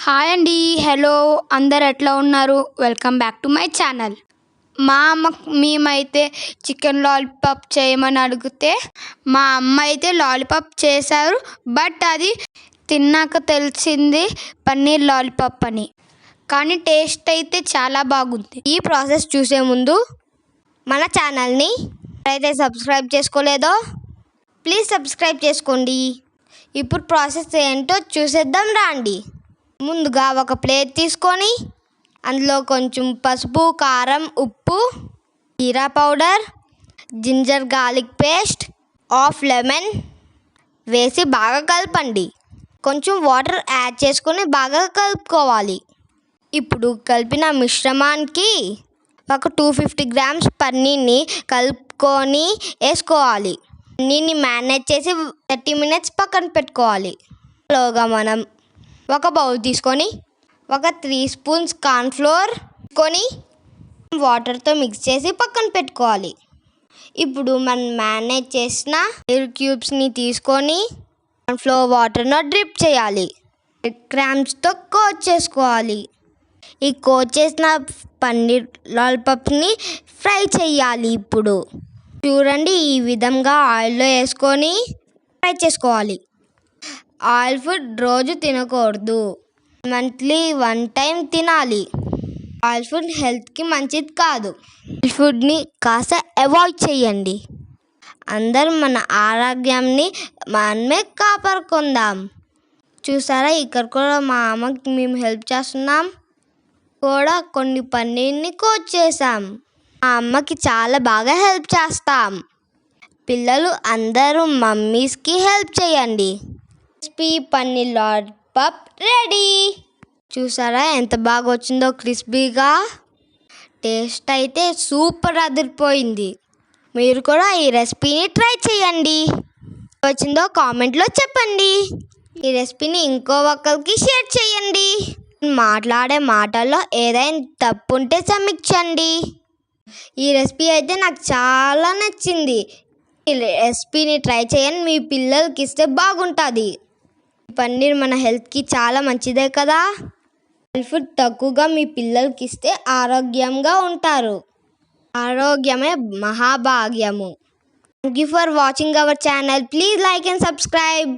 Hi అండి. Hello అందరు ఎట్లా ఉన్నారు? Welcome back to my channel. మా మేమైతే చికెన్ లాలీపాప్ చేయమని అడిగితే మా అమ్మ అయితే లాలీపాప్ చేశారు. బట్ అది తిన్నాక తెలిసింది పన్నీర్ లాలీపాప్ అని. కానీ టేస్ట్ అయితే చాలా బాగుంది. ఈ ప్రాసెస్ చూసే ముందు మన ఛానల్ని అయితే సబ్స్క్రైబ్ చేసుకోలేదో ప్లీజ్ సబ్స్క్రైబ్ చేసుకోండి. ఇప్పుడు ప్రాసెస్ ఏంటో చూసేద్దాం రండి. ముందుగా ఒక ప్లేట్ తీసుకొని అందులో కొంచెం పసుపు, కారం, ఉప్పు, జీరా powder, ginger garlic paste, half lemon వేసి బాగా కలపండి. కొంచెం వాటర్ యాడ్ చేసుకొని బాగా కలుపుకోవాలి. ఇప్పుడు కలిపిన మిశ్రమానికి ఒక 250 గ్రామ్స్ పన్నీర్ని కలుపుకొని వేసుకోవాలి. పన్నీర్ని మ్యారినేట్ చేసి 30 మినిట్స్ పక్కన పెట్టుకోవాలి. లోగా మనం ఒక బౌల్ తీసుకొని ఒక 3 స్పూన్స్ కార్న్ఫ్లోర్ కొని వాటర్తో మిక్స్ చేసి పక్కన పెట్టుకోవాలి. ఇప్పుడు మనం మ్యారినేట్ చేసిన ఎగ్ క్యూబ్స్ని తీసుకొని కార్న్ఫ్లోర్ వాటర్లో డ్రిప్ చేయాలి. క్రామ్స్తో కోట్ చేసుకోవాలి. ఈ కోట్ చేసిన పన్నీర్ లాలీపాప్ని ఫ్రై చేయాలి. ఇప్పుడు చూడండి, ఈ విధంగా ఆయిల్లో వేసుకొని ఫ్రై చేసుకోవాలి. ఆయిల్ ఫుడ్ రోజు తినకూడదు, మంత్లీ 1 టైం తినాలి. ఆయిల్ ఫుడ్ హెల్త్కి మంచిది కాదు. ఆయిల్ ఫుడ్ని కాస్త అవాయిడ్ చేయండి. అందరూ మన ఆరోగ్యాన్ని మనమే కాపాడుకుందాం. చూసారా, ఇక్కడ కూడా మా అమ్మకి మేము హెల్ప్ చేస్తున్నాం. కూడా కొన్ని పన్నీర్ని కోట్ చేసాం. మా అమ్మకి చాలా బాగా హెల్ప్ చేస్తాం. పిల్లలు అందరూ మమ్మీస్కి హెల్ప్ చేయండి. Crispy paneer lollipop ready. చూసారా ఎంత బాగా వచ్చిందో క్రిస్పీగా. టేస్ట్ అయితే సూపర్ అదిరిపోయింది. మీరు కూడా ఈ రెసిపీని ట్రై చేయండి. వచ్చిందో కామెంట్లో చెప్పండి. ఈ రెసిపీని ఇంకో ఒక్కరికి షేర్ చేయండి. మాట్లాడే మాటల్లో ఏదైనా తప్పు ఉంటే క్షమించండి. ఈ రెసిపీ అయితే నాకు చాలా నచ్చింది. ఈ రెసిపీని ట్రై చేయండి, మీ పిల్లలకి ఇస్తే బాగుంటుంది. పన్నీర్ మన హెల్త్కి చాలా మంచిదే కదా. ఆయిల్ ఫుడ్ తక్కువగా మీ పిల్లలకి ఇస్తే ఆరోగ్యంగా ఉంటారు. ఆరోగ్యమే మహాభాగ్యము. Thank you for watching our channel. Please like and subscribe.